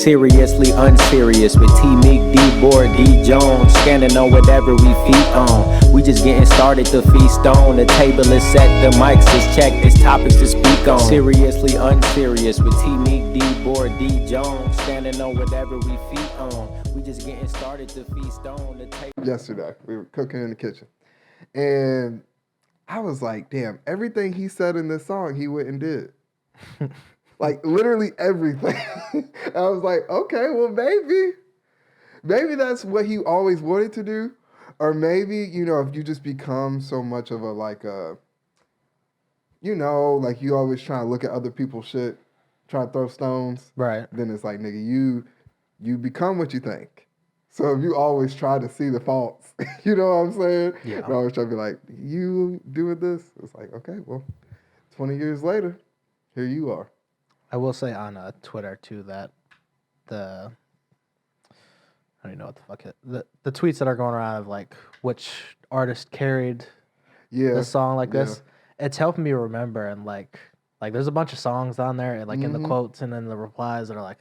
Seriously unserious with T Meek, D Board, D Jones, standing on whatever we feet on. We just getting started to feast on. The table is set, the mics is checked, it's topics to speak on. Seriously unserious with T Meek, D Board, D Jones, standing on whatever we feet on. We just getting started to feast on. The table. Yesterday, we were cooking in the kitchen, and I was like, damn, everything he said in this song, he went and did. Like, literally everything. I was like, okay, well, maybe that's what he always wanted to do. Or maybe, you know, if you just become so much of a, like, you know, like you always try to look at other people's shit, try to throw stones. Right. Then it's like, nigga, you become what you think. So if you always try to see the faults, you know what I'm saying? Yeah. You always try to be like, you doing this? It's like, okay, well, 20 years later, here you are. I will say on Twitter too that I don't even know what the fuck the tweets that are going around of like which artist carried the song like this. It's helping me remember, and like there's a bunch of songs on there and like in the quotes and in the replies that are like,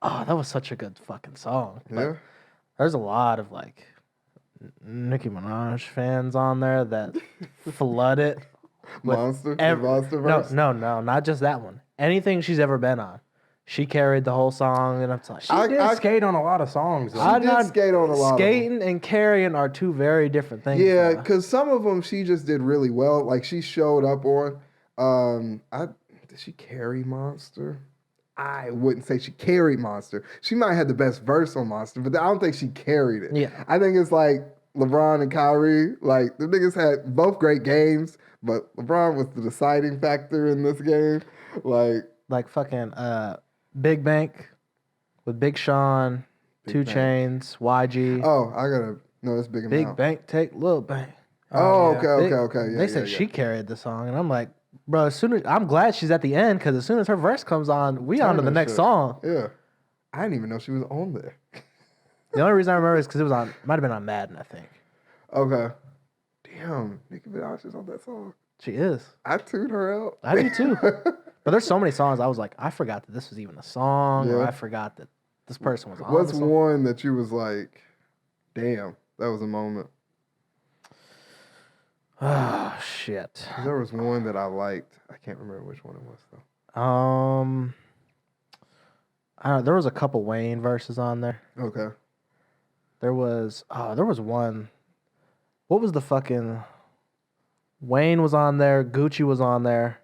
oh, that was such a good fucking song. But there's a lot of like Nicki Minaj fans on there that flood it. Monster verse? No, not just that one. Anything she's ever been on, she carried the whole song, and I'm like, she did skate on a lot of songs. She did skate on a lot. Skating and carrying are two very different things. Yeah, because some of them she just did really well. Like she showed up on. Did she carry Monster? I wouldn't say she carried Monster. She might have had the best verse on Monster, but I don't think she carried it. Yeah, I think it's like LeBron and Kyrie. Like the niggas had both great games, but LeBron was the deciding factor in this game. Like fucking Big Bank with Big Sean, Two Chainz, YG. Oh, it's Big Amount. Big Bank take Lil Bank. Okay. They said she carried the song, and I'm like, bro, I'm glad she's at the end, because as soon as her verse comes on, we on to the next song. Yeah. I didn't even know she was on there. The only reason I remember is because it might have been on Madden, I think. Okay. Damn, Nicki Minaj is on that song. She is. I tuned her out. I do too. But there's so many songs I was like, I forgot that this was even a song, or I forgot that this person was on What's the song. one that you was like, damn, that was a moment? Oh, shit. There was one that I liked. I can't remember which one it was, though. I don't know, there was a couple Wayne verses on there. Okay. There was one. What was the fucking... Wayne was on there. Gucci was on there.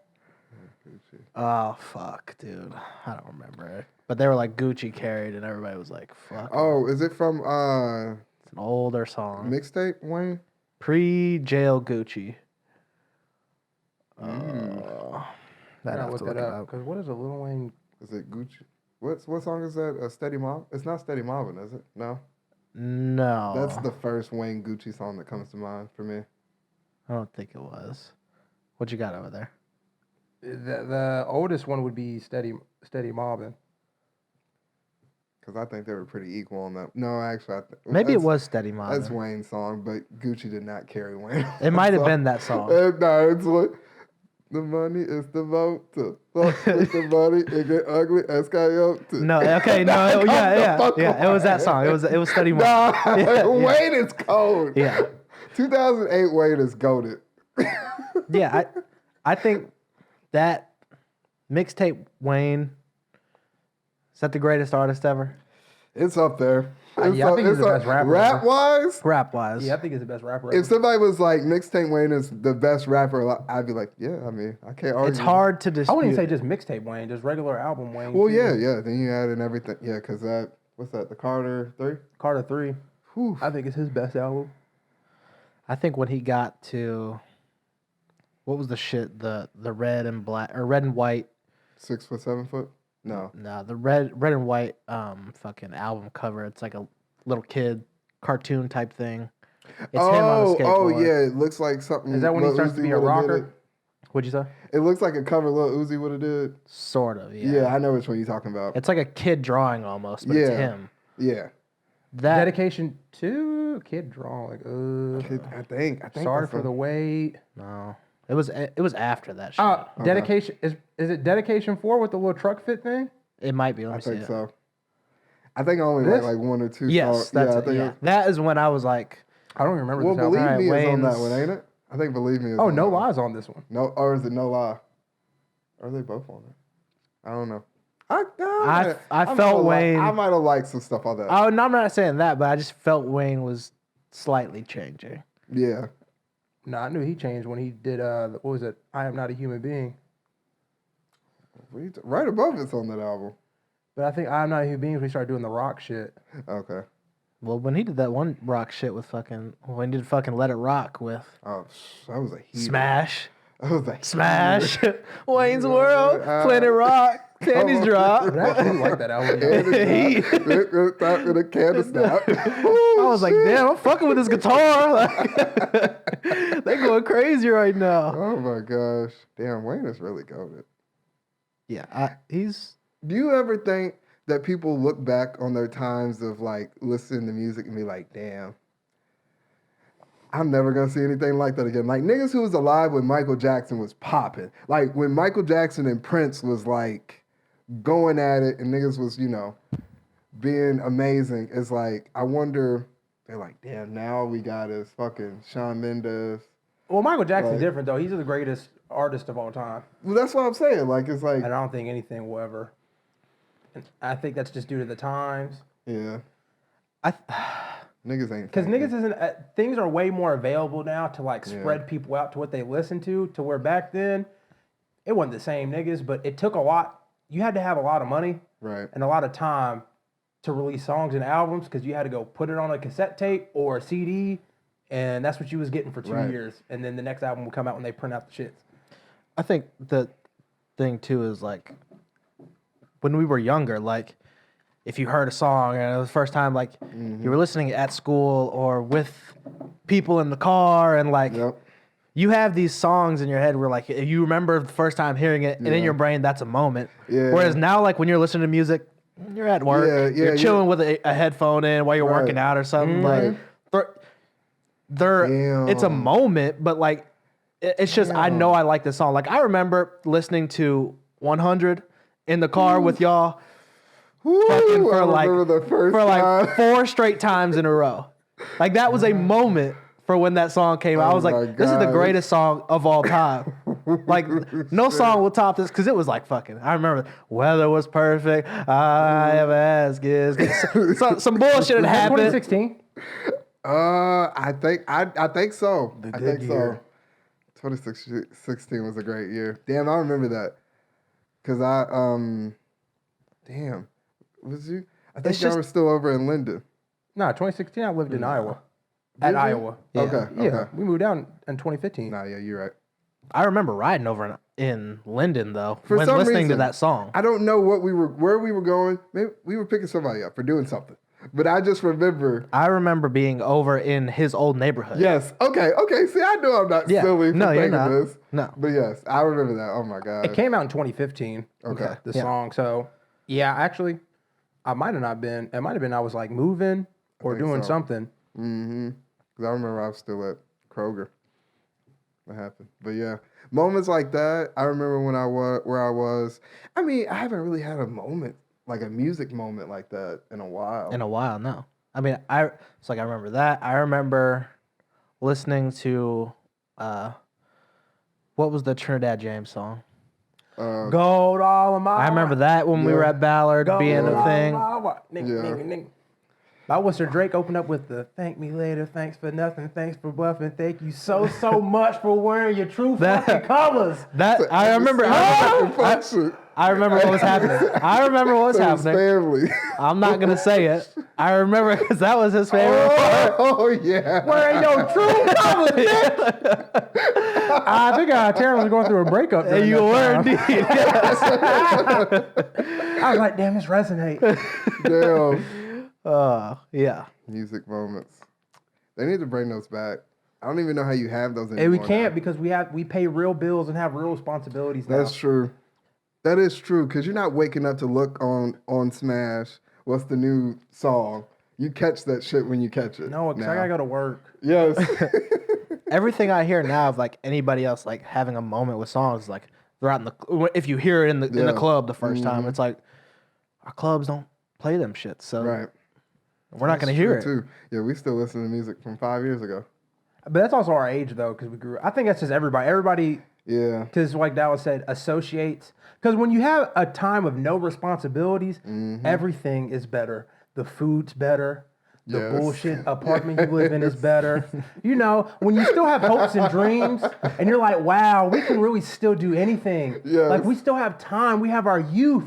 Gucci. Oh, fuck, dude. I don't remember it. But they were like Gucci carried, and everybody was like, fuck. Oh, is it from... It's an older song. Mixtape, Wayne? Pre-jail Gucci. I gotta look that up. Because what is a Lil Wayne... Is it Gucci? What song is that? Steady Mob? It's not Steady Mobbin', is it? No? No. That's the first Wayne Gucci song that comes to mind for me. I don't think it was. What you got over there? The oldest one would be Steady Mobbin'. Because I think they were pretty equal on that. No, actually, maybe it was Steady Mobbin'. That's Wayne's song, but Gucci did not carry Wayne. It might have been that song. No, it's what the money is the vote to fuck with the money. It get ugly as coyote. No, okay, no, yeah. It was that song. It was Steady Mobbin'. Nah, Wayne is cold. Yeah. 2008 Wayne is goated. Yeah, I think that mixtape Wayne, is that the greatest artist ever? It's up there. I think he's the best rapper. Rap-wise? Rap-wise. Yeah, I think he's the best rapper. If somebody was like, mixtape Wayne is the best rapper, I'd be like, yeah, I mean, I can't argue. It's hard to dispute. I wouldn't even say just mixtape Wayne, just regular album Wayne. Well, yeah. Then you add in everything. Yeah, because what's that, the Carter 3? Carter 3. Whew. I think it's his best album. I think when he got to, what was the shit, the red and black, or red and white. 6 foot, 7 foot? No, the red and white fucking album cover. It's like a little kid cartoon type thing. It's him on a skateboard. Oh yeah, it looks like something. Is that when he starts to be a rocker? What'd you say? It looks like a cover Lil Uzi would have did. Sort of, yeah. Yeah, I know which one you're talking about. It's like a kid drawing almost, but it's him. Yeah. Dedication to kid drawing. I think. Sorry for the wait. No, it was after that shit. Dedication is it Dedication 4 with the little truck fit thing? It might be. Let me I see think so. I think I only like one or two yes, songs. That's that is when I was like, I don't even remember. Well, this album. Believe Me is on that Wayne's- one, ain't it? I think Believe Me is. Oh, on No that one. Lies on this one. No, or is it No Lie? Are they both on it? I don't know. I felt Wayne. I might have liked some stuff on that. Oh, no, I'm not saying that, but I just felt Wayne was slightly changing. Yeah. No, I knew he changed when he did, what was it? I Am Not a Human Being. Right above it's on that album. But I think I Am Not a Human Being when he started doing the rock shit. Okay. Well, when he did that one rock shit with when he did fucking Let It Rock with Oh, that was a heater. Smash. That was a Smash. Wayne's World. Planet Rock. Candy's Drop. But I actually like that album. With a candy snap. I was like, damn, I'm fucking with this guitar. Like, they going crazy right now. Oh my gosh. Damn, Wayne is really goated. Yeah, he's... Do you ever think that people look back on their times of like listening to music and be like, damn, I'm never gonna see anything like that again? Like niggas who was alive when Michael Jackson was popping. Like when Michael Jackson and Prince was like going at it and niggas was, being amazing. It's like, I wonder, they're like, damn, now we got is fucking Shawn Mendes. Well, Michael Jackson's Like- different, though. He's the greatest artist of all time. Well, that's what I'm saying. Like, it's like, And I don't think anything will ever. And I think that's just due to the times. yeah, I niggas ain't. Because thinking. niggas isn't, things are way more available now to like spread people out to what they listen to where back then, it wasn't the same niggas, but it took a lot. You had to have a lot of money Right. and a lot of time to release songs and albums because you had to go put it on a cassette tape or a CD, and that's what you was getting for 2 Right. years. And then the next album will come out when they print out the shits. I think the thing too is like when we were younger, like if you heard a song and it was the first time, like you were listening at school or with people in the car, and like you have these songs in your head where like you remember the first time hearing it, and in your brain that's a moment. Yeah. Whereas now, like when you're listening to music, you're at work, you're chilling with a headphone in while you're working out or something. Like it's a moment, but like it's just I know I like this song. Like I remember listening to 100 in the car with y'all. Fucking for like 4 straight times in a row. Like that was a moment for when that song came out. I was like, this is the greatest song of all time. Like no song will top this because it was like fucking. I remember weather was perfect. I have asked some bullshit had happened. 2016. I think so. The I good think year. so. 2016 was a great year. Damn, I remember that. Cause damn, was you? I think y'all were still over in Linden. No, 2016 I lived in Iowa. At Iowa. Yeah. Okay. We moved down in 2015. Nah, yeah, you're right. I remember riding over in Linden though For when some listening to reason, that song. I don't know where we were going. Maybe we were picking somebody up for doing something. But I just remember. I remember being over in his old neighborhood. Yes. Okay. See, I know I'm not silly for No, you're thinking not. this. No. But yes, I remember that. Oh my god. It came out in 2015. Okay. The song. So, yeah, actually, I might have not been. It might have been I was like moving or think doing so. something. Mm-hmm. Because I remember I was still at Kroger. What happened? But yeah, moments like that. I remember when I was where I was. I mean, I haven't really had a moment like a music moment like that in a while. No. I mean, I remember that. I remember listening to what was the Trinidad James song? Gold all of my. I remember that when we were at Ballard being a thing. Nigga. I wish Drake opened up with the "Thank me later, thanks for nothing, thanks for bluffing, thank you so much for wearing your true fucking colors." I remember what was happening. I remember what was happening. Family. I'm not gonna say it. I remember because that was his favorite part. Oh yeah. Wearing your true colors, bitch. I think Terran was going through a breakup. And you were indeed. Yes. I was like, damn, this resonates. Damn. Yeah. Music moments. They need to bring those back. I don't even know how you have those anymore. And we can't because we pay real bills and have real responsibilities now. That's true. That is true because you're not waking up to look on Smash. What's the new song? You catch that shit when you catch it. No, because I gotta go to work. Yes. Everything I hear now of like anybody else like having a moment with songs like they're out in the if you hear it in the club the first time, it's like our clubs don't play them shit. So Right. we're not going to hear it. Too. Yeah, we still listen to music from 5 years ago. But that's also our age, though, because we grew. I think that's just everybody. Everybody, Yeah. because like Dallas said, associates. Because when you have a time of no responsibilities, everything is better. The food's better. The Yes. bullshit apartment you live in is better. You know, when you still have hopes and dreams, and you're like, wow, we can really still do anything. Yes. Like, we still have time. We have our youth.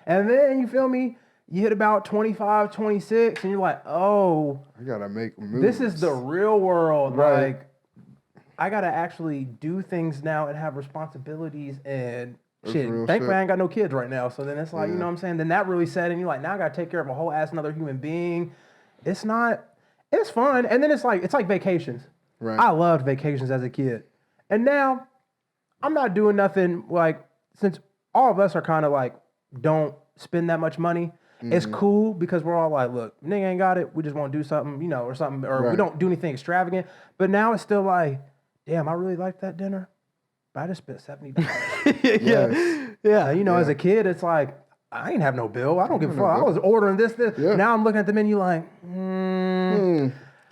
And then, you feel me? You hit about 25, 26, and you're like, oh, I gotta make moves. this is the real world. Right. Like, I gotta actually do things now and have responsibilities and That's shit. real Thankfully, shit. I ain't got no kids right now. So then it's like, you know what I'm saying? Then that really set in. You're like, now I gotta take care of a whole ass another human being. It's fun. And then it's like vacations. Right. I loved vacations as a kid. And now I'm not doing nothing like, since all of us are kind of like, don't spend that much money. It's cool because we're all like, look, nigga ain't got it. We just want to do something, you know, or something, or we don't do anything extravagant. But now it's still like, damn, I really like that dinner, but I just spent $70. Yeah. You know, as a kid, it's like, I ain't have no bill. I don't give a fuck. I was ordering this. Yeah. Now I'm looking at the menu like,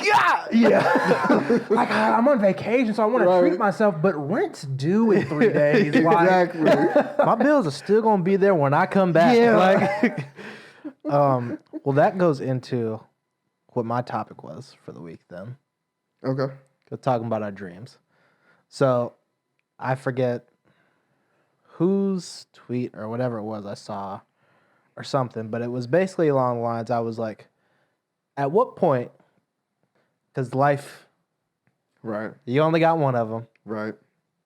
yeah. Like, I'm on vacation, so I want to treat myself, but rent's due in 3 days. Like, Exactly. My bills are still going to be there when I come back. Yeah. Like, well, that goes into what my topic was for the week then. Okay. We're talking about our dreams. So I forget whose tweet or whatever it was I saw or something, but it was basically along the lines, I was like, at what point, because life, Right. you only got one of them. Right.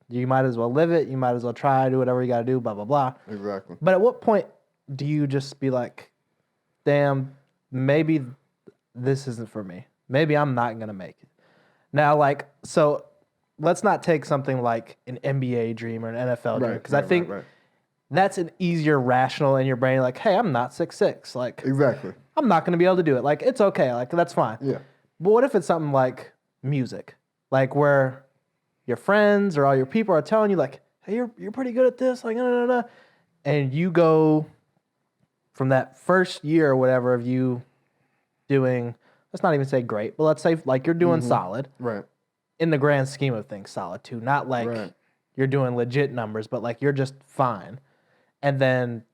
You might as well live it. You might as well try, do whatever you got to do, blah, blah, blah. Exactly. But at what point do you just be like, damn, maybe this isn't for me. Maybe I'm not going to make it. Now, like, so let's not take something like an NBA dream or an NFL dream, because I think that's an easier rational in your brain. Like, hey, I'm not 6'6". Like, Exactly. I'm not going to be able to do it. Like, it's okay. Like, that's fine. Yeah. But what if it's something like music? Like, where your friends or all your people are telling you, like, hey, you're pretty good at this. Like, and you go from that first year or whatever of you doing, let's not even say great, but let's say like you're doing solid. Right. In the grand scheme of things, solid too. Not like you're doing legit numbers, but like you're just fine. And then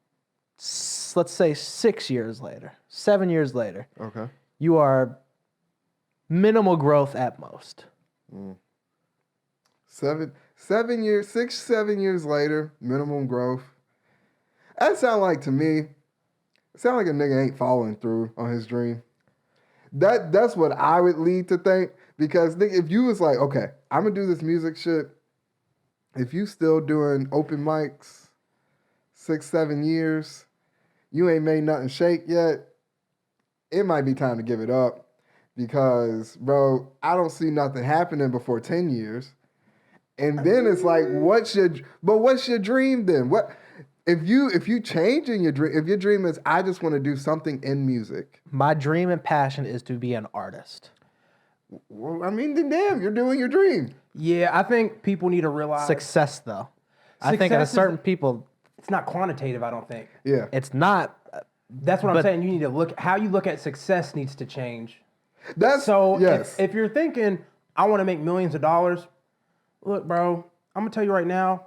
let's say 6 years later, 7 years later, Okay. you are minimal growth at most. 7 years, 6, 7 years later, minimum growth. That sound like to me, sound like a nigga ain't following through on his dream. That's what I would lead to think. Because if you was like, okay, I'm gonna do this music shit. If you still doing open mics 6, 7 years, you ain't made nothing shake yet, it might be time to give it up. Because, bro, I don't see nothing happening before 10 years. And then it's like, what's your dream then? What if you change in your dream, if your dream is I just want to do something in music. My dream and passion is to be an artist. Well, I mean, then damn, you're doing your dream. yeah, I think people need to realize Success though. I think at a Success certain people it's not quantitative, I don't think. Yeah. it's not. That's what I'm But- saying. You need to look, how you look at success needs to change. That's So yes. if you're thinking, I want to make millions of dollars, look, bro, I'm going to tell you right now,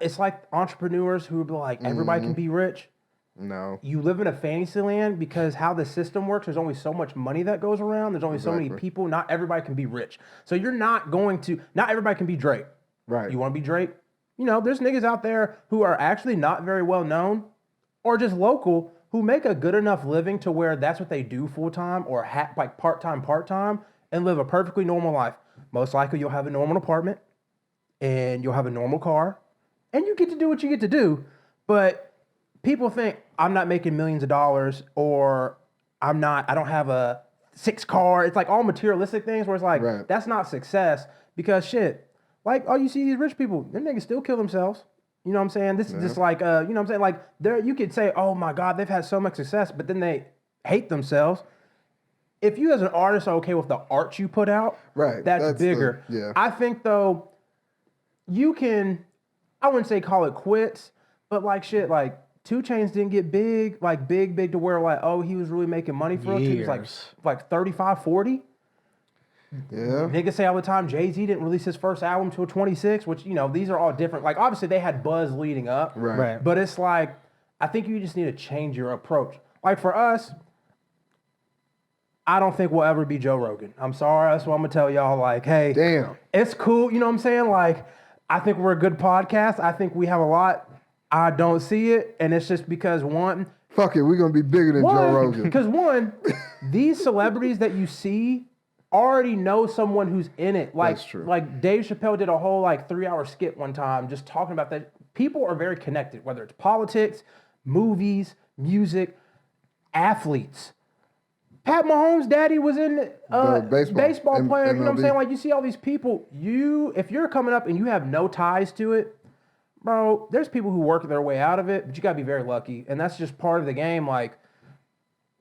it's like entrepreneurs who be like, everybody can be rich. No. You live in a fantasy land because how the system works, there's only so much money that goes around. There's only so many people. Not everybody can be rich. So you're not everybody can be Drake. Right. You want to be Drake? You know, there's niggas out there who are actually not very well known or just local who make a good enough living to where that's what they do full time or like part time and live a perfectly normal life. Most likely you'll have a normal apartment and you'll have a normal car and you get to do what you get to do. But people think I'm not making millions of dollars or I don't have a 6 car. It's like all materialistic things where it's like, that's not success because shit, like all you see these rich people, them niggas still kill themselves. You know what I'm saying? This is just like, you know what I'm saying? Like you could say, oh my God, they've had so much success, but then they hate themselves. If you as an artist are okay with the art you put out, that's bigger. I think though, you can, I wouldn't say call it quits, but like shit, like 2 Chainz didn't get big to where like, oh, he was really making money for us. He was like 35, 40. Yeah. Niggas say all the time, Jay-Z didn't release his first album until 26, which, you know, these are all different. Like, obviously, they had buzz leading up. Right. But it's like, I think you just need to change your approach. Like, for us, I don't think we'll ever be Joe Rogan. I'm sorry. That's what I'm going to tell y'all. Like, hey, damn, it's cool. You know what I'm saying? Like, I think we're a good podcast. I think we have a lot. I don't see it. And it's just because, one... Fuck it. We're going to be bigger than Joe Rogan. Because, one, these celebrities that you see... already know someone who's in it. Like, that's true. Like Dave Chappelle did a whole like 3-hour skit one time just talking about that. People are very connected, whether it's politics, movies, music, athletes. Pat Mahomes' daddy was in baseball player. You know what I'm saying? Like, you see all these people. If you're coming up and you have no ties to it, bro, there's people who work their way out of it, but you gotta be very lucky. And that's just part of the game. Like,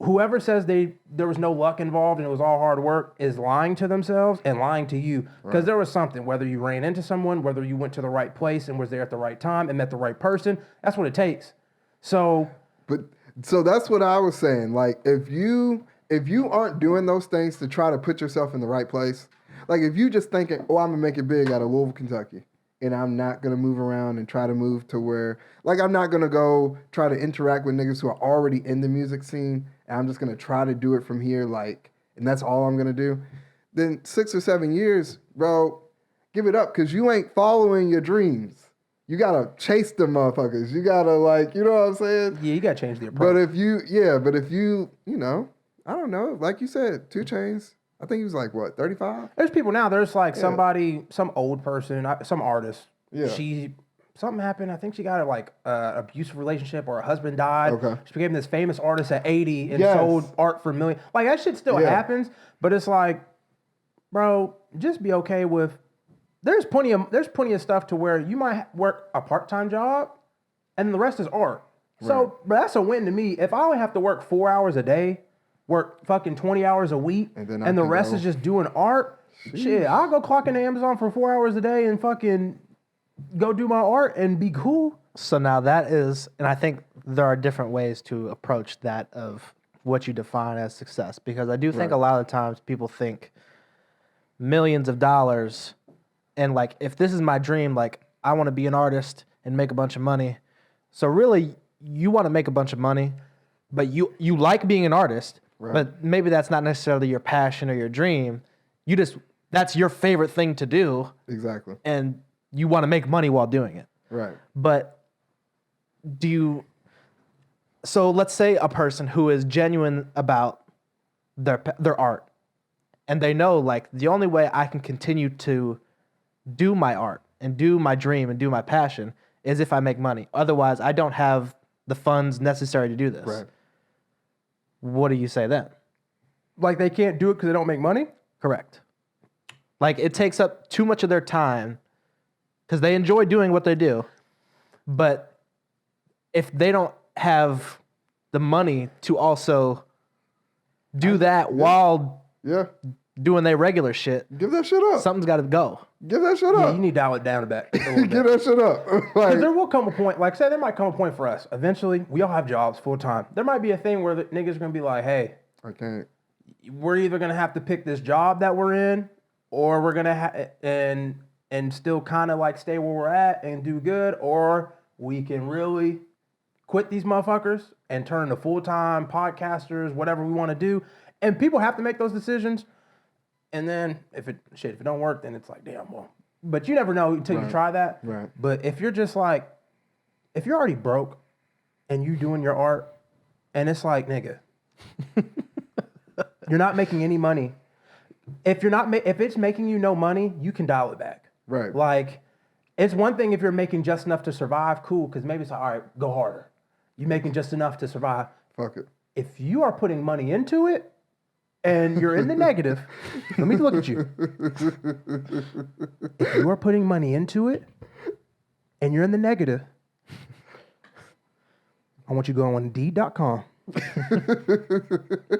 whoever says there was no luck involved and it was all hard work is lying to themselves and lying to you. Because there was something, whether you ran into someone, whether you went to the right place and was there at the right time and met the right person, that's what it takes. So that's what I was saying. Like, if you aren't doing those things to try to put yourself in the right place, like if you just thinking, oh, I'm gonna make it big out of Louisville, Kentucky, and I'm not gonna move around and try to move to where, like, I'm not gonna go try to interact with niggas who are already in the music scene, and I'm just gonna try to do it from here, like, and that's all I'm gonna do. Then 6 or 7 years, bro, give it up, because you ain't following your dreams. You gotta chase them motherfuckers. You gotta, like, you know what I'm saying? Yeah, you gotta change the approach. But if you, you know, I don't know, like you said, 2 Chainz, I think he was like, what, 35? There's people now, there's like somebody, some old person, some artist. Yeah. Something happened. I think she got like an abusive relationship or her husband died. Okay. She became this famous artist at 80 and sold art for millions. Like, that shit still happens, but it's like, bro, just be okay with, there's plenty of stuff to where you might work a part-time job and the rest is art. So, but that's a win to me. If I only have to work 4 hours a day, work fucking 20 hours a week, and the rest is just doing art, shit, I'll go clock into Amazon for 4 hours a day and fucking go do my art and be cool. So now that is, and I think there are different ways to approach that of what you define as success, because I do think a lot of times people think millions of dollars, and like, if this is my dream, like, I want to be an artist and make a bunch of money. So really, you want to make a bunch of money, but you like being an artist, but maybe that's not necessarily your passion or your dream. That's your favorite thing to do. Exactly. And you want to make money while doing it. Right. But so let's say a person who is genuine about their art, and they know, like, the only way I can continue to do my art and do my dream and do my passion is if I make money. Otherwise, I don't have the funds necessary to do this. Right. What do you say then? Like, they can't do it because they don't make money? Correct. Like, it takes up too much of their time because they enjoy doing what they do. But if they don't have the money to also do that while doing their regular shit, give that shit up. Something's got to go. Give that shit up. Yeah, you need to dial it down a bit. Give that shit up. Like, there will come a point, like, say there might come a point for us. Eventually, we all have jobs full time. There might be a thing where the niggas are going to be like, hey, I can't. We're either going to have to pick this job that we're in, or we're going to and still kind of like stay where we're at and do good, or we can really quit these motherfuckers and turn to full-time podcasters, whatever we want to do. And people have to make those decisions. And then if it don't work, then it's like, damn, well. But you never know until you try that. Right. But if you're just like, if you're already broke and you doing your art, and it's like, nigga, you're not making any money. If it's making you no money, you can dial it back. Right. Like, it's one thing if you're making just enough to survive, cool, because maybe it's like, all right, go harder. You're making just enough to survive. Fuck it. If you are putting money into it and you're in the negative, let me look at you. If you are putting money into it and you're in the negative, I want you to go on Indeed.com. I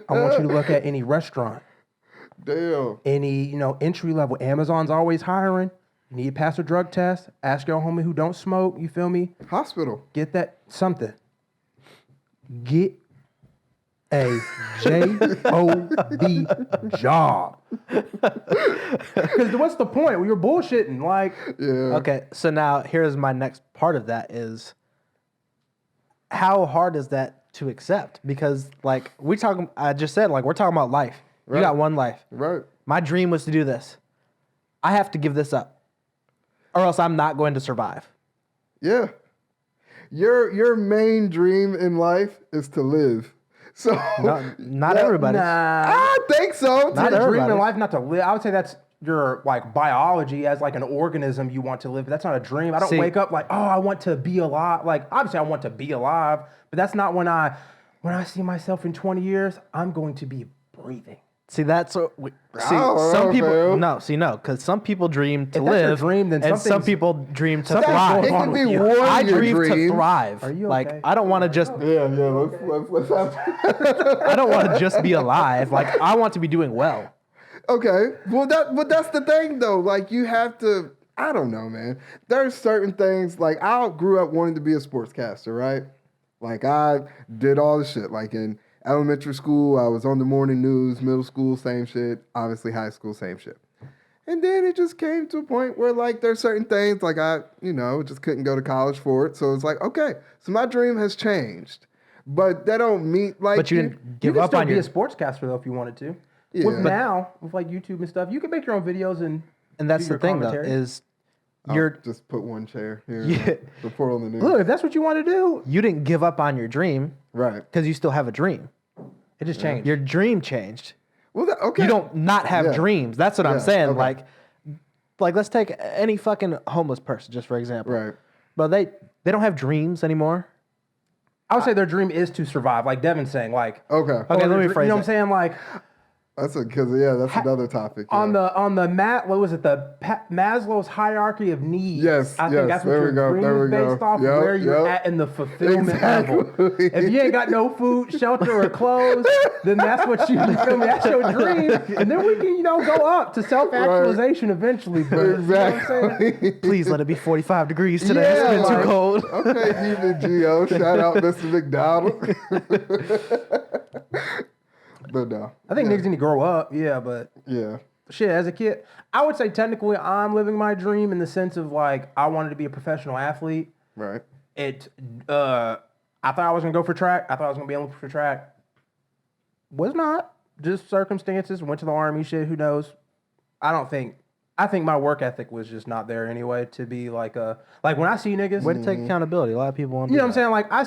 want you to look at any restaurant. Damn. Any, entry level. Amazon's always hiring. You need to pass a drug test. Ask your homie who don't smoke. You feel me? Hospital. Get that something. Get a J-O-B job. Because what's the point? You're bullshitting. Like, Yeah. Okay, so now here's my next part of that is how hard is that to accept? Because like I just said, like we're talking about life. Right. You got one life. Right. My dream was to do this. I have to give this up, or else I'm not going to survive. Yeah. Your main dream in life is to live. So Not everybody. I think so. Not a dream in everybody. life not to live. I would say that's your like biology as like an organism you want to live. But that's not a dream. I don't wake up like, oh, I want to be alive. Like obviously I want to be alive, but that's not when I see myself in 20 years, I'm going to be breathing. See, that's some know, people. man. No, because some people dream to If that's your live, dream, then and some something's- people dream to something's thrive. going on It could with be you. one I of your dream to dreams. thrive. Are you like okay? I don't want to just. Yeah, let's have I don't want to just be alive. Like I want to be doing well. Okay. Well, that's the thing though. Like you have to. I don't know, man. There's certain things. Like I grew up wanting to be a sportscaster, right? Like I did all the shit. Like in elementary school, I was on the morning news. Middle school, same shit. Obviously, high school, same shit. And then it just came to a point where like there's certain things like I, just couldn't go to college for it. So it's like, okay, so my dream has changed. But that don't mean like But you didn't You give could up still on be your. a sportscaster though if you wanted to. Yeah. With like YouTube and stuff, you can make your own videos and And that's do the your thing though commentary. is I'll you're just put one chair here. Yeah. Report on the news. Look, if that's what you want to do, you didn't give up on your dream Right. because you still have a dream. it just changed. Your dream changed. Well, okay. You don't not have Yeah. dreams. That's what I'm Yeah, saying. okay. Like let's take any fucking homeless person just for example. Right. But they don't have dreams anymore. I would say their dream is to survive, like Devin's saying. Like, Okay. Okay, or let me their- rephrase You know what I'm it. saying? Like That's another topic. on yeah. what was it? Maslow's hierarchy of needs. Yes, I think yes, that's what there your we go, dream there is we go. based off Yep, where you're yep. at in the fulfillment level. Exactly. If you ain't got no food, shelter, or clothes, then that's what you feel me. That's your dream, and then we can go up to self-actualization eventually. But you know what I'm saying? Exactly. Please let it be 45 degrees today. Yeah, It's been like- too cold. Okay, even Geo. Shout out Mr. McDonald. But no. I think niggas need to grow up. Yeah, but Yeah. shit, as a kid, I would say technically I'm living my dream in the sense of like I wanted to be a professional athlete. Right. I thought I was gonna go for track. I thought I was gonna be able for track. Was not. Just circumstances. Went to the army. Shit. Who knows? I think my work ethic was just not there anyway to be like when I see niggas. Way to take accountability. A lot of people want to You know what I'm saying? Like I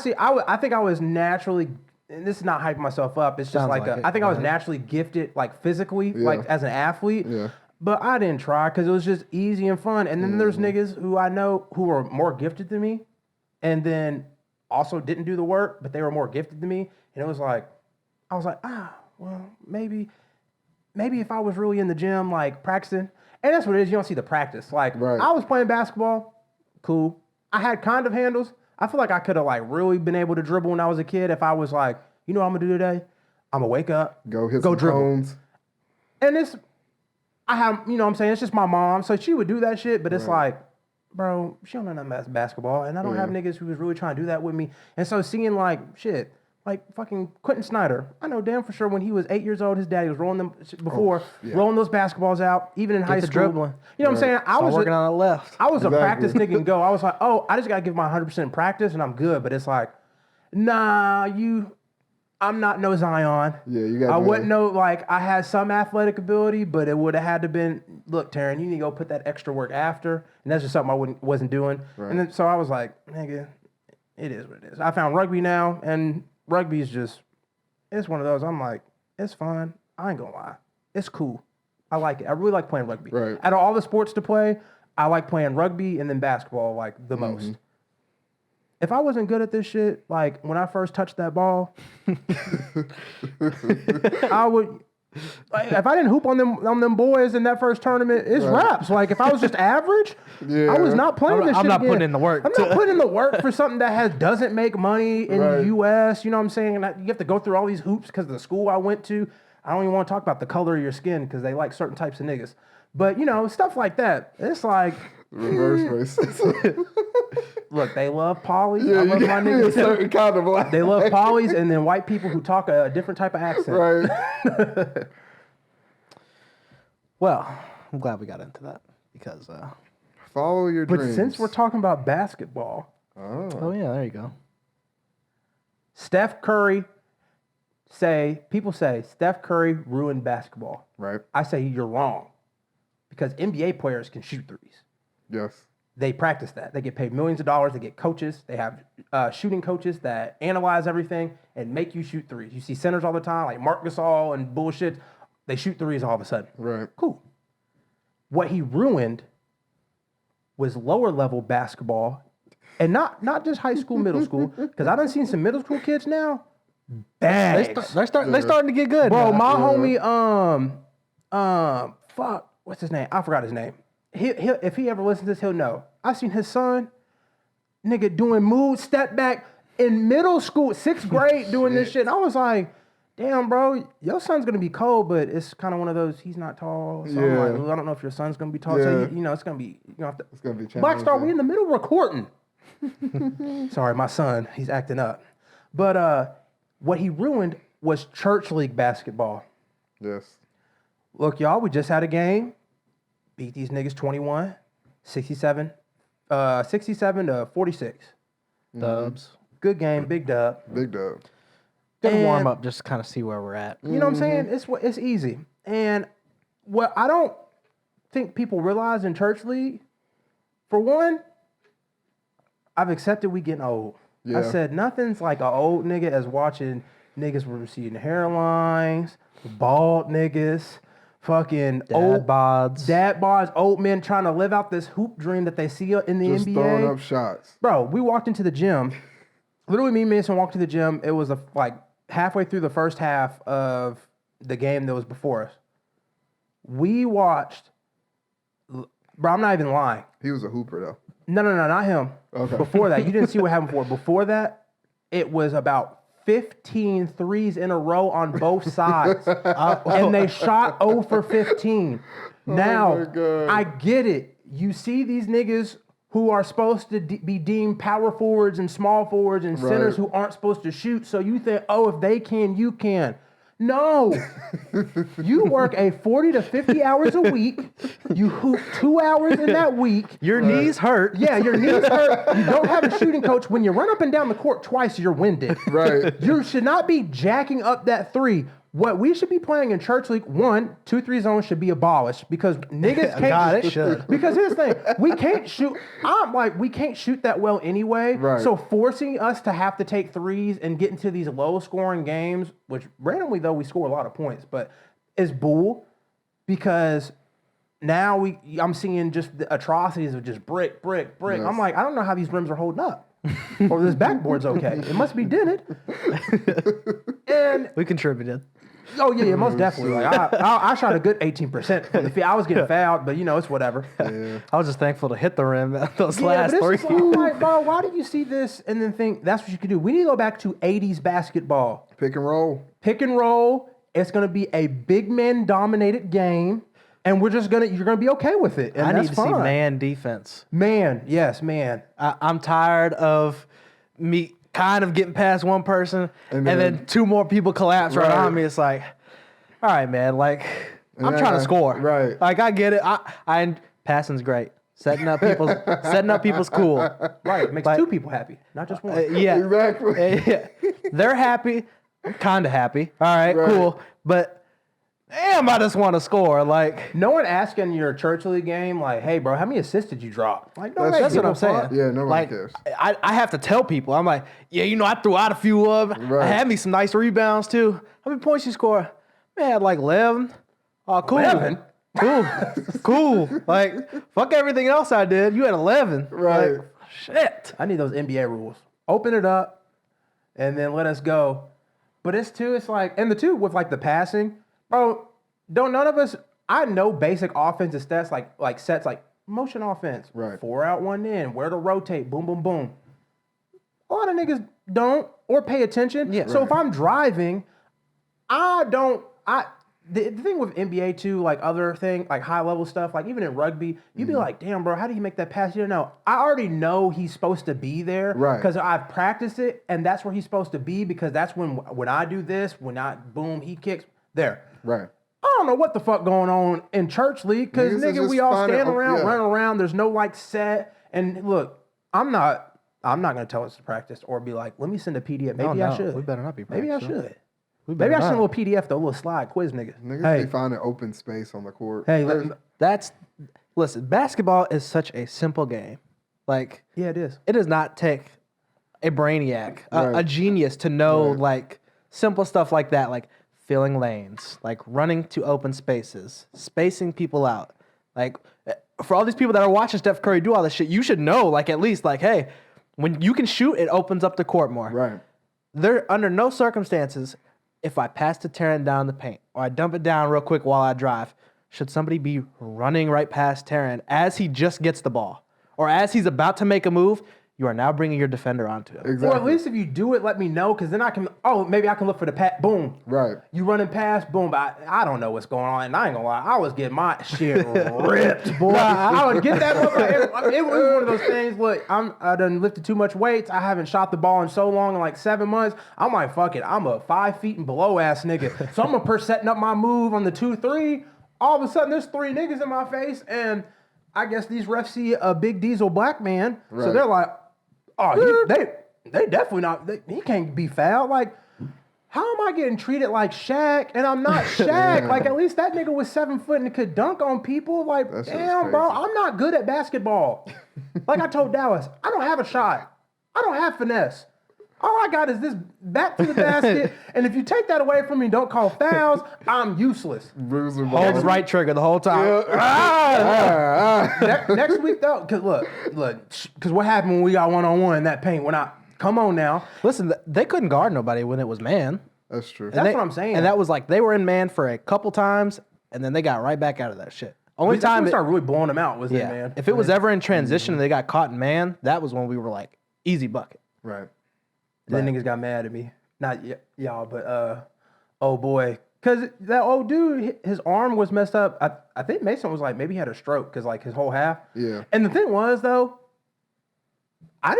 think I was naturally, and this is not hyping myself up. It's just Sounds like it. I think I was naturally gifted, like physically, like as an athlete. Yeah. But I didn't try because it was just easy and fun. And then there's niggas who I know who are more gifted than me, and then also didn't do the work, but they were more gifted than me. And it was like, I was like, well, maybe if I was really in the gym, like practicing, and that's what it is. You don't see the practice. Like Right. I was playing basketball, cool. I had kind of handles. I feel like I could have like really been able to dribble when I was a kid if I was like, you know what I'm gonna do today? I'm gonna wake up, Go hit go some dribble. cones. And I have, you know what I'm saying? It's just my mom. So she would do that shit, but it's like, bro, she don't know nothing about basketball. And I don't have niggas who was really trying to do that with me. And so seeing like shit, like fucking Quentin Snyder. I know damn for sure when he was 8 years old, his daddy was rolling them rolling those basketballs out, even in high the school. dribbling. You know what I'm saying? I was working on the left. I was a Exactly. practice nigga and go. I was like, oh, I just gotta give my 100% practice and I'm good. But it's like, nah, I'm not no Zion. Yeah, you got. I wouldn't know, like, I had some athletic ability, but it would have had to been, look, Terran, you need to go put that extra work after. And that's just something I wasn't doing. Right. And then, so I was like, nigga, it is what it is. I found rugby now, and rugby is just, it's one of those, I'm like, it's fun. I ain't gonna lie. It's cool. I like it. I really like playing rugby. Right. Out of all the sports to play, I like playing rugby and then basketball, like, the most. If I wasn't good at this shit, like when I first touched that ball, I would. Like, if I didn't hoop on them boys in that first tournament, it's raps. Like if I was just average, I was not playing this shit. I'm not again. putting in the work. I'm not putting in the work for something that doesn't make money in the U.S. You know what I'm saying? And you have to go through all these hoops because of the school I went to. I don't even want to talk about the color of your skin because they like certain types of niggas. But you know, stuff like that. It's like reverse racism. look, they love polys. Yeah, I love you my got a niggas. certain kind of black. They love polys and then white people who talk a different type of accent. Right. Well, I'm glad we got into that because. Follow your But dreams. since we're talking about basketball, Oh yeah, there you go. Steph Curry people say Steph Curry ruined basketball. Right. I say you're wrong because NBA players can shoot threes. Yes. They practice that. They get paid millions of dollars. They get coaches. They have shooting coaches that analyze everything and make you shoot threes. You see centers all the time, like Marc Gasol and bullshit. They shoot threes all of a sudden. Right. Cool. What he ruined was lower level basketball, and not just high school, middle school. Because I done seen some middle school kids now. Bags. They're starting to get good, Bro, now. my homie, fuck, what's his name? I forgot his name. He'll if he ever listens to this, he'll know. I seen his son, nigga, doing moves, step back in middle school, 6th grade, doing this shit. And I was like, damn, bro, your son's gonna be cold, but it's kind of one of those. He's not tall, so I'm like, well, I don't know if your son's gonna be tall. So it's gonna be, have to. It's gonna be challenging. Black Star, we in the middle recording. Sorry, my son, he's acting up. But what he ruined was church league basketball. Yes. Look, y'all, we just had a game. Beat these niggas 21, 67 to 46. Dubs. Good game, big dub. Big dub. Good And- warm up, just to kind of see where we're at. You know what I'm saying? It's easy. And what I don't think people realize in church league, for one, I've accepted we getting old. I Yeah. said nothing's like an old nigga as watching niggas with receding hairlines, bald niggas, fucking Dad bods. old men trying to live out this hoop dream that they see in the Just NBA. throwing up shots. Bro, we walked into the gym. Literally, me and Mason walked to the gym. It was like halfway through the first half of the game that was before us. We watched. Bro, I'm not even lying. He was a hooper though. No, not him. Okay. Before that, you didn't see what happened before. Before that, it was about 15 threes in a row on both sides. And they shot 0 for 15. Now, my God. I get it. You see these niggas who are supposed to be deemed power forwards and small forwards and centers who aren't supposed to shoot. So you think, oh, if they can, you can. No. You work a 40 to 50 hours a week. You hoop 2 hours in that week. Your knees hurt. Yeah, your knees hurt. You don't have a shooting coach. When you run up and down the court twice, you're winded. Right. You should not be jacking up that three. What we should be playing in church league, 1, 2-3 zones should be abolished because niggas can't. God, it should. Because here's the thing, we can't shoot. We can't shoot that well anyway. Right. So forcing us to have to take threes and get into these low scoring games, which randomly though we score a lot of points, but is bull because now I'm seeing just the atrocities of just brick. Yes. I'm like, I don't know how these rims are holding up. Or this backboard's okay. It must be dented. And We contributed. oh yeah, most definitely. Like I shot a good 18% from the field. I was getting fouled, but it's whatever. Yeah. I was just thankful to hit the rim those Yeah, last but three. it's just like, bro, why do you see this and then think that's what you could do? We need to go back to 80s basketball. Pick and roll. Pick and roll. It's going to be a big man dominated game, and you're going to be okay with it. And I that's need to see fine. man defense. Man, yes, man. I'm tired of me kind of getting past one person and then 2 more people collapse right on me. It's like, all right, man. Like, I'm trying to score. Right. Like, I get it. I passing's great. Setting up people's cool. Right. It makes Like, 2 people happy, not just one. Yeah. Exactly. Yeah. They're happy. I'm kind of happy. All right, cool. But damn, I just want to score. Like, No one asking your church league game, like, hey, bro, how many assists did you drop? Like, no, that's what I'm saying. Yeah, nobody like, cares. I have to tell people. I'm like, yeah, I threw out a few of them. Right. I had me some nice rebounds too. How many points you score? Man, I had like 11. Oh, cool. 11? Cool. Like, fuck everything else I did. You had 11. Right. Like, shit. I need those NBA rules. Open it up and then let us go. But it's like, and the 2 with like the passing, bro, none of us, I know basic offensive stats like sets like motion offense. Right. 4 out, 1 in, where to rotate, boom, boom, boom. A lot of niggas don't or pay attention. Yeah. So if I'm driving, the thing with NBA too, like other thing, like high level stuff, like even in rugby, you'd be like, damn, bro, how do you make that pass? You don't know. I already know he's supposed to be there because I've practiced it, and that's where he's supposed to be because that's when I do this, when I boom, he kicks there. Right. I don't know what the fuck going on in church league because nigga, we all stand around, run around. There's no like set. And look, I'm not gonna tell us to practice or be like, let me send a PDF. Maybe I should. We better not be practicing. Maybe I should. Maybe I send a little PDF though, a little slide quiz, nigga. Niggas be finding open space on the court. Hey, listen. Basketball is such a simple game. Like, yeah, it is. It does not take a brainiac, a genius to know like simple stuff like that, like filling lanes, like running to open spaces, spacing people out. Like, for all these people that are watching Steph Curry do all this shit, you should know, like, at least, like, hey, when you can shoot, it opens up the court more. Right. There, under no circumstances, if I pass the Terran down the paint or I dump it down real quick while I drive, should somebody be running right past Terran as he just gets the ball or as he's about to make a move? You are now bringing your defender onto him. Exactly. Or at least if you do it, let me know, because then I can, maybe I can look for the pass. Boom. Right. You running past, boom. But I don't know what's going on. And I ain't going to lie, I was getting my shit ripped, boy. I would get that motherfucker. It was one of those things, look, I done lifted too much weights. I haven't shot the ball in so long, in like 7 months. I'm like, fuck it. I'm a 5 feet and below ass nigga. So I'm going to setting up my move on the 2-3. All of a sudden, there's 3 niggas in my face. And I guess these refs see a big diesel black man. Right. So they're like, oh, they definitely not. He can't be fouled. Like, how am I getting treated like Shaq? And I'm not Shaq. Like, at least that nigga was 7 foot and could dunk on people. Like, damn, bro, I'm not good at basketball. Like I told Dallas, I don't have a shot. I don't have finesse. All I got is this back to the basket. And if you take that away from me, don't call fouls, I'm useless. Hold the right trigger the whole time. Yeah. Next week, though, because look, because what happened when we got one-on-one in that paint? Come on now. Listen, they couldn't guard nobody when it was man. That's true. That's what I'm saying. And that was like, they were in man for a couple times, and then they got right back out of that shit. Only time we started really blowing them out was in man. If it was ever in transition and they got caught in man, that was when we were like, easy bucket. Right. Then niggas got mad at me. Not y'all, but oh boy. Because that old dude, his arm was messed up. I think Mason was like, maybe he had a stroke because like his whole half. Yeah. And the thing was, though, I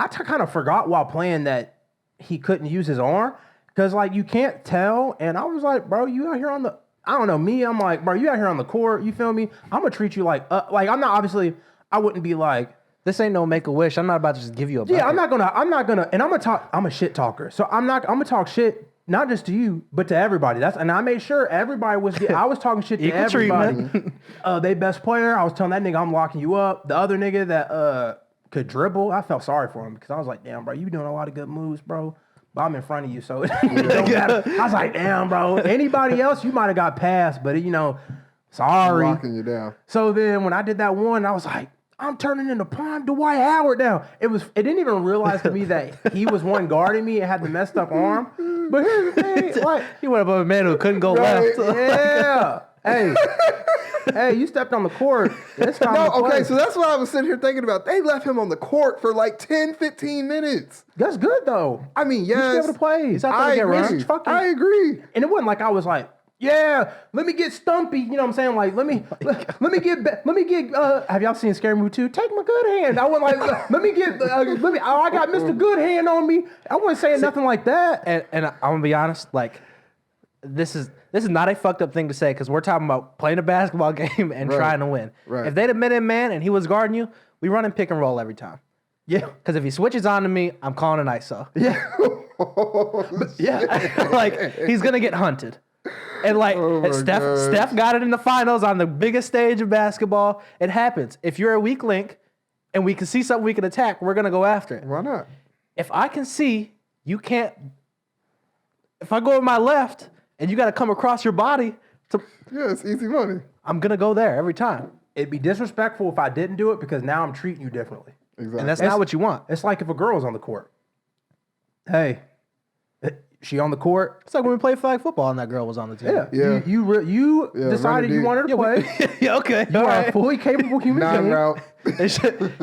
kind of forgot while playing that he couldn't use his arm because like you can't tell. And I was like, bro, you out here on the, I don't know, me, I'm like, bro, you out here on the court, you feel me? I'm going to treat you like I'm not, obviously, I wouldn't be like, this ain't no Make-A-Wish. I'm not about to just give you a bucket. Yeah, I'm not gonna, and I'm a shit talker. So I'm gonna talk shit, not just to you, but to everybody. And I made sure everybody I was talking shit to everybody. They best player, I was telling that nigga I'm locking you up. The other nigga that could dribble, I felt sorry for him because I was like, damn, bro, you doing a lot of good moves, bro. But I'm in front of you, so it don't matter. I was like, damn, bro. Anybody else, you might have got passed, but sorry. I'm locking you down. So then when I did that one, I was like, I'm turning into prime Dwight Howard now. It didn't even realize to me that he was one guarding me and had the messed up arm. But here's the thing, like he went up on a man who couldn't go left. Yeah. Hey, you stepped on the court. It's time to play. Okay, so that's what I was sitting here thinking about. They left him on the court for like 10, 15 minutes. That's good though. I mean, yes. You should be able to play. He's I agree. I agree. And it wasn't like I was like, yeah, let me get stumpy. You know what I'm saying? Like, let me get. Have y'all seen Scary Movie 2? Take my good hand. I wasn't like, I got Mr. Good Hand on me. I wasn't saying nothing like that. And I'm gonna be honest, like, this is not a fucked up thing to say because we're talking about playing a basketball game and trying to win. Right. If they'd have been in man and he was guarding you, we run and pick and roll every time. Yeah. Because if he switches on to me, I'm calling an ISO. Yeah. Yeah. Like, he's gonna get hunted. And like Steph got it in the finals on the biggest stage of basketball. It happens. If you're a weak link and we can see something we can attack, we're gonna go after it. Why not? If I can see you can't, if I go with my left and you got to come across your body, it's easy money. I'm gonna go there every time. It'd be disrespectful if I didn't do it because now I'm treating you differently. Exactly. And that's not what you want. It's like if a girl's on the court. Hey. She on the court. It's like when we played flag football and that girl was on the team. Yeah. You decided you wanted to play. Yeah, okay. You are a fully capable human being. Route.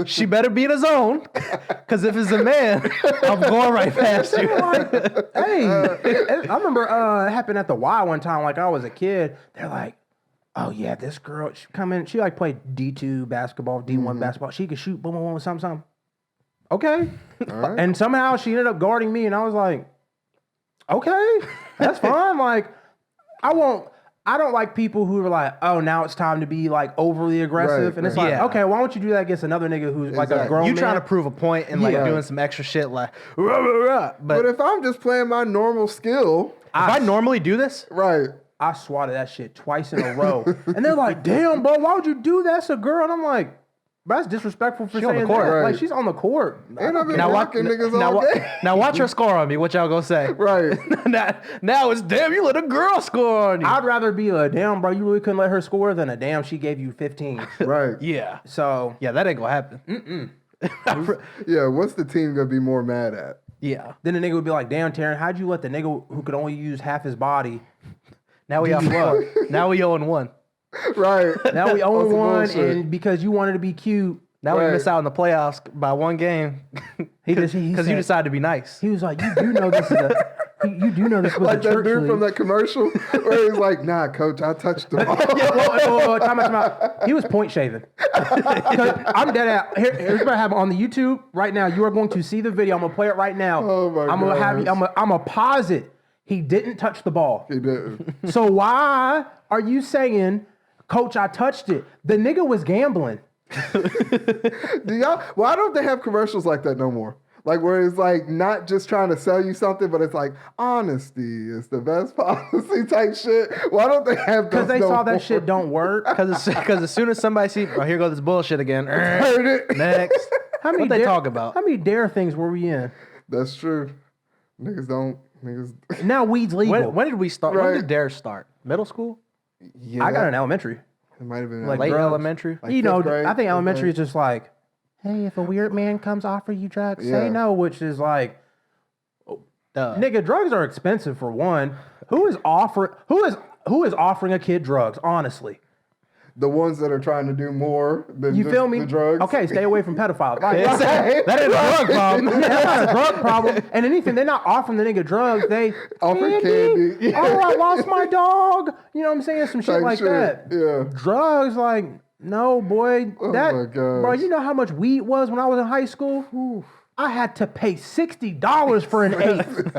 She better be in a zone, because if it's a man, I'm going right past you. Like, hey, I remember it happened at the Y one time. Like I was a kid. They're like, oh yeah, this girl, she come in. She like played D2 basketball, D1 basketball. She could shoot, boom, boom, boom, something. Okay, right. and somehow she ended up guarding me, and I was like, okay, that's fine. Like, I don't like people who are like, oh, now it's time to be like overly aggressive. Right, and it's right. like, Yeah. okay, why don't you do that against another nigga who's like a Exactly. grown You man? trying to prove a point and like Yeah. doing some extra shit like, rah, rah, rah. But if I'm just playing my normal skill, if I normally do this, right? I swatted that shit twice in a row. And they're like, damn, bro, why would you do that? That's a girl. And I'm like, bro, that's disrespectful for She on the saying court. that. Right. Like, she's on the court. And I've been now rocking niggas all day. now watch her score on me. What y'all gonna say? Right. now it's damn, you let a girl score on you. I'd rather be a damn, bro, you really couldn't let her score than a damn, she gave you 15. Right. Yeah. So, Yeah, that ain't gonna happen. Yeah, what's the team gonna be more mad at? Yeah. then the nigga would be like, damn, Terran, how'd you let the nigga who could only use half his body? Now we have Now we 0-1. Right. Now we On own some one, bullshit. and because you wanted to be cute, Now Right. we miss out on the playoffs by one game. he Because said- you decided to be nice. he was like, you do know this is you do know this was Like a that church dude league. from that commercial where he's like, "Nah, coach, I touched the ball." Time out. He was point shaving. 'Cause I'm dead at. Here's what I have on the YouTube right now. You are going to see the video. I'm gonna play it right now. Oh my I'm gonna have you. gosh. I'm gonna pause it. He didn't touch the ball. He didn't. So why are you saying, Coach, I touched it? The nigga was gambling. Do y'all? Why don't they have commercials like that no more? Like where it's like not just trying to sell you something, but it's like honesty is the best policy type shit. Why don't they have? Because they no saw that more? shit don't work. Because as soon as somebody sees, oh, here goes this bullshit again. Heard it. Next. How many What they dare- talk about? How many dare things were we in? That's true. Niggas don't. Niggas. Now weed's legal. When did we start? When Right. did Dare start? Middle school? Yeah, I got it in elementary. It might have been like Late drugs. elementary? Like You know, fifth grade, I think fifth elementary grade. is just like, hey, if a weird man comes offer you drugs, Yeah. say no, which is like, Duh. nigga, drugs are expensive for one. Who is offering a kid drugs, honestly? The ones that are trying to do more than You just feel me? the drugs. Okay, stay away from pedophiles. Like, That ain't a drug problem. that's not a drug problem. And anything, they're not offering the nigga drugs. They Offer candy. Oh, I lost my dog. You know what I'm saying? Some shit Type like shit. that. Yeah. Drugs, like, no, boy. Oh that, my gosh. bro, you know how much weed was when I was in high school? I had to pay $60 for an eighth.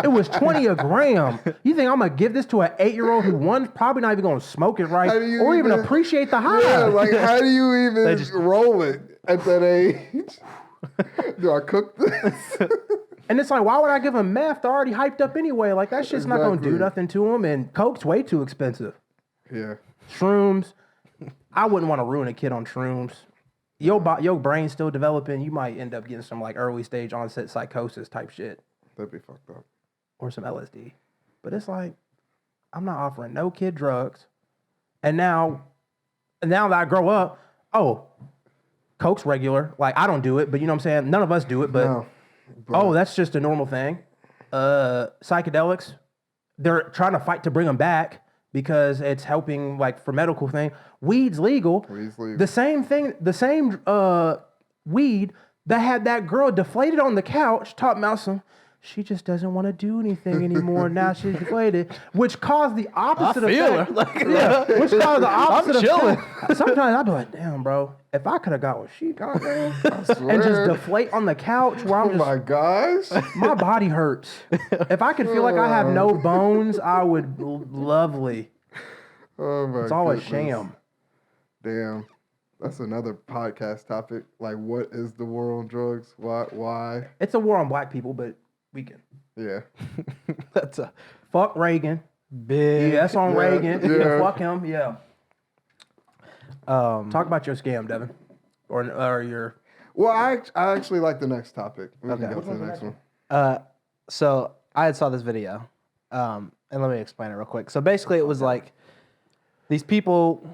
It was 20 a gram. You think I'm gonna give this to an 8-year-old who one's probably not even gonna smoke it right How do you or even even- appreciate the high? Yeah, like how do you even just- roll it at that age? Do I cook this? And it's like, why would I give him meth? They're already hyped up anyway. Like that shit's not gonna do Exactly. nothing to him. And coke's way too expensive. Yeah. Shrooms, I wouldn't want to ruin a kid on shrooms. Your brain's still developing. You might end up getting some like early stage onset psychosis type shit That'd be fucked up. or some LSD. But it's like, I'm not offering no kid drugs. And now that I grow up, oh, coke's regular. Like I don't do it, but you know what I'm saying? None of us do it, but No. oh, that's just a normal thing. Psychedelics, they're trying to fight to bring them back because it's helping like for medical thing. Weed's legal. Weed's legal. The same thing, the same weed that had that girl deflated on the couch, talking about some, she just doesn't want to do anything anymore. Now she's deflated, which caused the opposite feel effect. her. Like, Yeah, which caused the opposite I'm chilling. effect. Sometimes I'd be like, damn, bro, if I could have got what she got, man, and just Swear. deflate on the couch where I'm Oh just my gosh. my body hurts. If I could feel like I have no bones, I would lovely. Oh my It's all a goodness. sham. Damn. That's another podcast topic. Like what is the war on drugs? Why? It's a war on black people, but we can. Yeah. That's a Fuck Reagan. big. Yeah, that's on Yeah, Reagan. Yeah. yeah. Fuck him. Yeah. Talk about your scam, Devin. Or your Well, I actually like the next topic. We can Okay. go to the next one. So I had saw this video, and let me explain it real quick. So basically, it was like these people,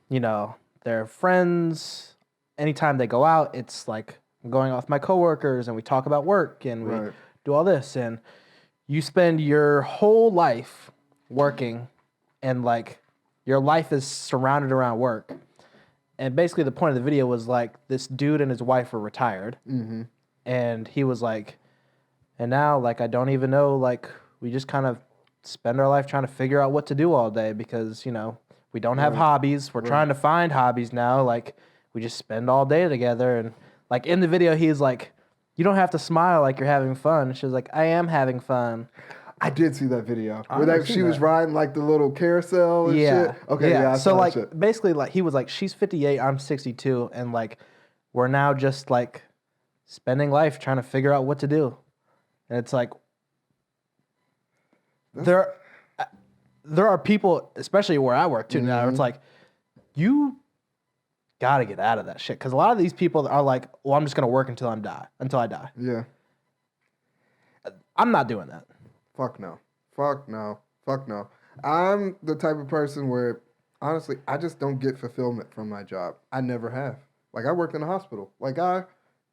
you know, they're friends. Anytime they go out, it's like I'm going off with my coworkers, and we talk about work, and we Right. do all this, and you spend your whole life working, and like your life is surrounded around work, And basically the point of the video was like this dude and his wife were retired. Mm-hmm. And he was like, and now like I don't even know, like we just kind of spend our life trying to figure out what to do all day because, you know, we don't have hobbies. We're trying to find hobbies now. Like we just spend all day together. And like in the video, he's like, you don't have to smile like you're having fun. She was like, I am having fun. I did see that video where she was riding like the little carousel and shit. Okay, yeah. I so saw like that shit. basically like he was like, she's 58, I'm 62, and like we're now just like spending life trying to figure out what to do. And it's like there are people, especially where I work too now, it's like you gotta get out of that shit because a lot of these people are like, well, I'm just gonna work until I die. Yeah. I'm not doing that. Fuck no. Fuck no. Fuck no. I'm the type of person where, honestly, I just don't get fulfillment from my job. I never have. Like, I worked in a hospital. Like, I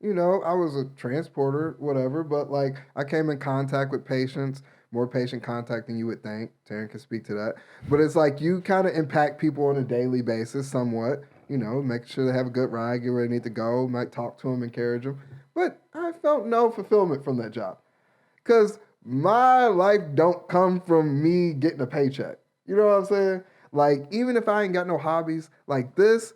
was a transporter, whatever, but, like, I came in contact with patients, more patient contact than you would think. Terran can speak to that. But it's like you kind of impact people on a daily basis somewhat, you know, make sure they have a good ride, get where they need to go, might talk to them, encourage them. But I felt no fulfillment from that job. Because my life don't come from me getting a paycheck. You know what I'm saying? Like, even if I ain't got no hobbies, like this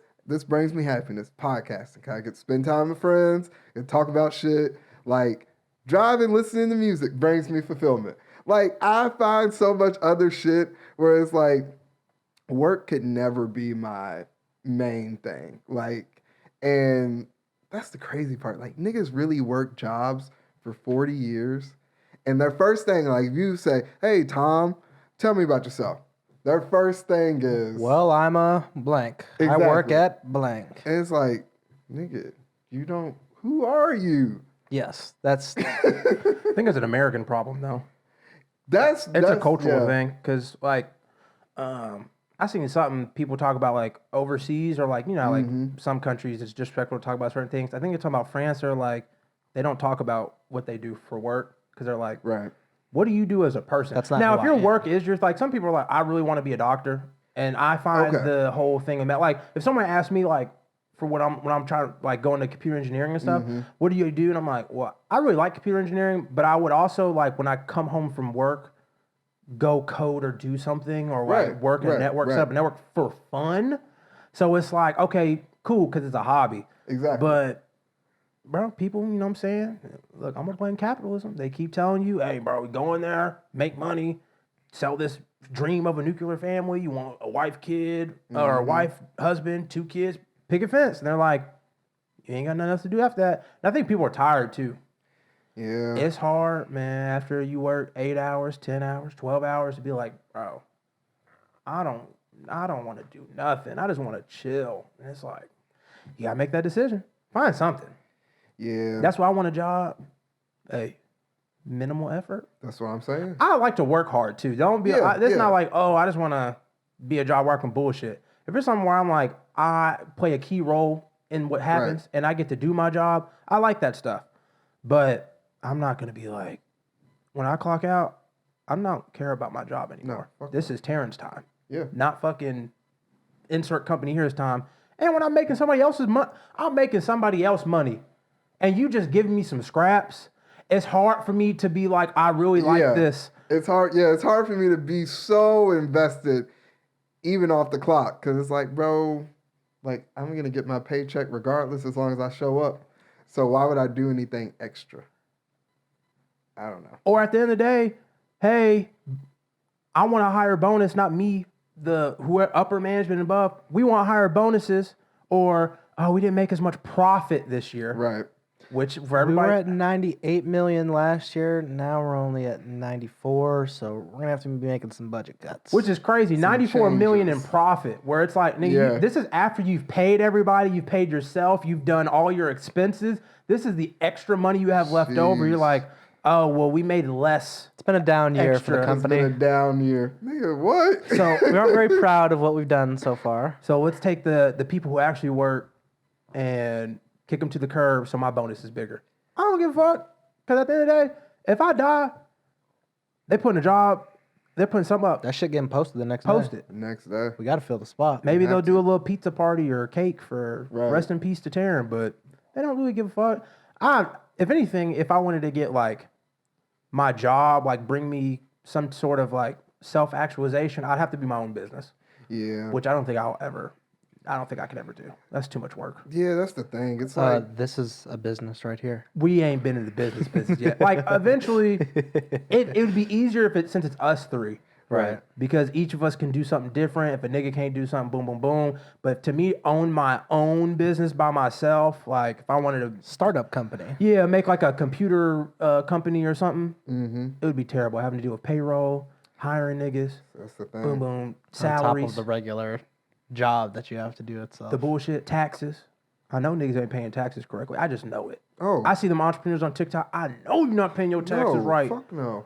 brings me happiness. Podcasting. I get to spend time with friends and talk about shit. Like, driving, listening to music brings me fulfillment. Like, I find so much other shit where it's like, work could never be my main thing. Like, and that's the crazy part. Like, niggas really work jobs for 40 years. And their first thing, like, if you say, hey, Tom, tell me about yourself. Their first thing is... Well, I'm a blank. Exactly. I work at blank. And it's like, nigga, you don't... Who are you? Yes, that's... I think it's an American problem, though. It's a cultural thing, because, like, I seen something people talk about, like, overseas, or, like, you know, like, some countries, it's disrespectful to talk about certain things. I think you're talking about France, or, like, they don't talk about what they do for work. Because they're like, right. What do you do as a person? That's not now, who if your I am. work is just like, some people are like, I really want to be a doctor. And I find the whole thing about, like, if someone asks me, like, for when I'm trying to, like, go into computer engineering and stuff, what do you do? And I'm like, well, I really like computer engineering, but I would also, like, when I come home from work, go code or do something, or like work in a network, set up a network for fun. So it's like, okay, cool, because it's a hobby. Exactly. But, bro, people, you know what I'm saying? Look, I'm gonna blame capitalism. They keep telling you, hey, bro, we go in there, make money, sell this dream of a nuclear family. You want a wife, kid, or a wife, husband, 2 kids, picket fence. And they're like, you ain't got nothing else to do after that. And I think people are tired too. Yeah. It's hard, man, after you work 8 hours, 10 hours, 12 hours to be like, bro, I don't want to do nothing. I just want to chill. And it's like, you gotta make that decision. Find something. Yeah. That's why I want a job. Hey, minimal effort. That's what I'm saying. I like to work hard too. Don't be. It's not like, oh, I just want to be a job where I can bullshit. If it's something where I'm like, I play a key role in what happens and I get to do my job, I like that stuff. But I'm not gonna be like, when I clock out, I don't care about my job anymore. No, this is Terran's time. Yeah. Not fucking insert company here's time. And when I'm making somebody else's money, I'm making somebody else money. And you just giving me some scraps, it's hard for me to be like, I really like this. It's hard. Yeah, it's hard for me to be so invested, even off the clock. Because it's like, bro, like, I'm going to get my paycheck regardless as long as I show up. So why would I do anything extra? I don't know. Or at the end of the day, hey, I want a higher bonus, not me, the whoever upper management above. We want higher bonuses. Or, oh, we didn't make as much profit this year. Right. Which for everybody, we were at 98 million last year. Now we're only at 94, so we're gonna have to be making some budget cuts. Which is crazy. 94 million in profit. Where it's like, nigga, this is after you've paid everybody, you've paid yourself, you've done all your expenses. This is the extra money you have left over. You're like, oh well, we made less. It's been a down year for the company. It's been a down year. Nigga, what? So we aren't very proud of what we've done so far. So let's take the people who actually work and kick them to the curb so my bonus is bigger. I don't give a fuck. Because at the end of the day, if I die, they put in a job, They're putting something up. That shit getting posted the next Post day. it. Next day. We got to fill the spot. Maybe they'll have do to. a little pizza party or cake for rest in peace to Terran, but they don't really give a fuck. If anything, if I wanted to get like my job, like bring me some sort of like self-actualization, I'd have to be my own business. Yeah. Which I don't think I could ever do. That's too much work. Yeah, that's the thing. It's like This is a business right here. We ain't been in the business yet. Like eventually, it would be easier since it's us three. Right. Because each of us can do something different. If a nigga can't do something, boom, boom, boom. But to me, own my own business by myself, like if I wanted to Startup company. Yeah, make like a computer company or something. It would be terrible having to do with payroll, hiring niggas. that's the thing. Boom, boom, On salaries, top of the regular job that you have to do itself. the bullshit, taxes. I know niggas ain't paying taxes correctly. I just know it. Oh. I see them entrepreneurs on TikTok. I know you're not paying your taxes No, right. Fuck no.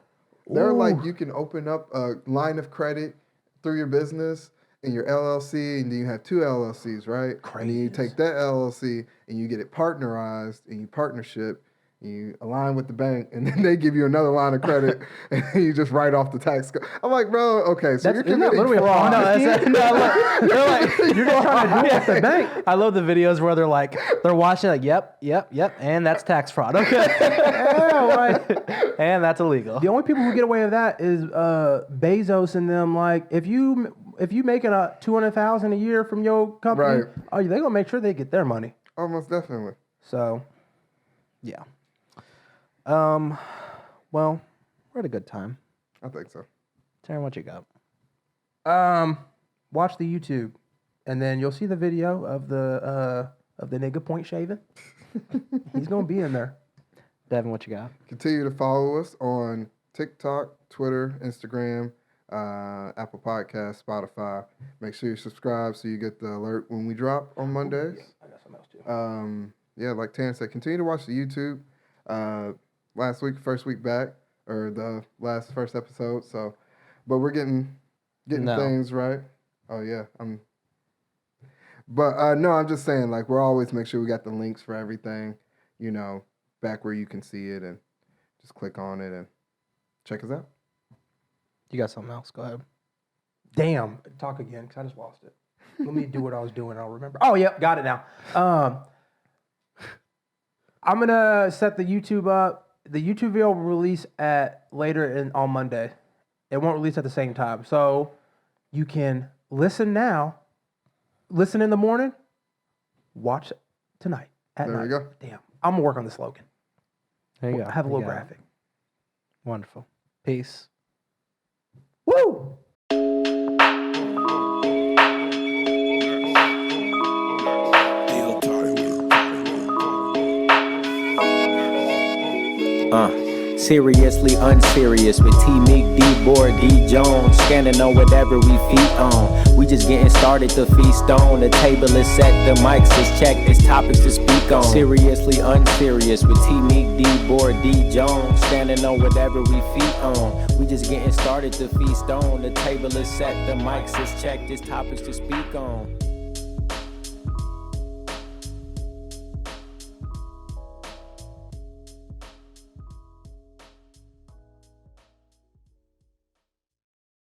They're like, Ooh. you can open up a line of credit through your business and your LLC, and then you have 2 LLCs, right? And then you take that LLC and you get it partnerized and you partnership, you align with the bank, and then they give you another line of credit, and then you just write off the tax. I'm like, bro, okay, so you're Isn't that committing literally a fraud. They're like, You're just trying to do it at the bank. I love the videos where they're watching like, yep, and that's tax fraud. Okay. Yeah, like, And that's illegal. the only people who get away with that is Bezos and them. Like, if you making a $200,000 a year from your company, Right. they gonna make sure they get their money. Almost definitely. So Yeah. Well, we're at a good time. I think so. Terran, what you got? watch the YouTube, and then you'll see the video of the nigga point shaving. He's gonna be in there. Devin, what you got? Continue to follow us on TikTok, Twitter, Instagram, Apple Podcasts, Spotify. Make sure you subscribe so you get the alert when we drop on Mondays. I got something else too. Yeah, like Terran said, continue to watch the YouTube. First week back, or the first episode. So, but we're getting things right. Oh yeah, no, I'm just saying, like, we'll always make sure we got the links for everything, back where you can see it, and just click on it and check us out. You got something else? Go ahead. Damn, talk again, because I just lost it. Let me do what I was doing. I'll remember. Oh, yep, got it now. I'm going to set the YouTube up. The YouTube video will release later on Monday. It won't release at the same time. So you can listen now, listen in the morning, watch tonight at night. There we go. Damn, I'm going to work on the slogan. There you go. Have a little You got it. graphic. Wonderful. Peace. Woo! Seriously unserious with T Meek, D Board, D Jones, scanning on whatever we feet on. We just getting started to feast on. The table is set, the mics is checked, there's topics to speak on. Seriously unserious with T Meek, D Board, D Jones, standing on whatever we feet on. We just getting started to feast on. The table is set, the mics is checked, there's topics to speak on.